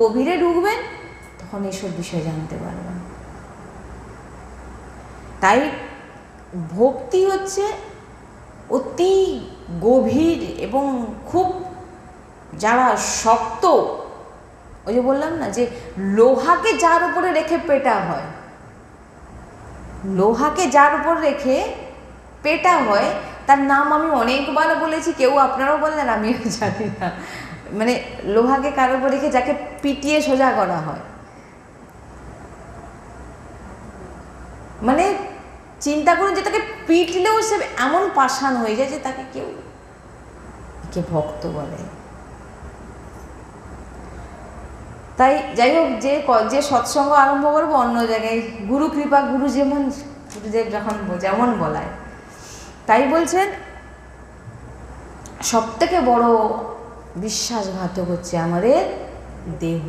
গভীরে ঢুকবেন তখন এইসব বিষয় জানতে পারবেন। তাই ভক্তি হচ্ছে অতি গভীর এবং খুব যারা শক্ত, ওই যে বললাম না যে লোহাকে যার উপরে রেখে পেটা হয়, লোহাকে যার উপর রেখে পেটা হয় তার নাম আমি অনেকবার বলেছি, কেউ আপনারাও বললেন, আমিও জানি না। মানে লোহাকে কার উপর রেখে যাকে পিটিয়ে সোজা করা হয়, মানে চিন্তা করুন যে তাকে পিটলেও সে এমন পাষাণ হয়ে যায় যে তাকে কেউ কে ভক্ত বলে। তাই যাই হোক, যে সৎসঙ্গ আরম্ভ করবো অন্য জায়গায়, গুরু কৃপা, গুরুদেব যখন যেমন বলায়, তাই বলছেন সব থেকে বড় বিশ্বাসঘাতক হচ্ছে আমাদের দেহ।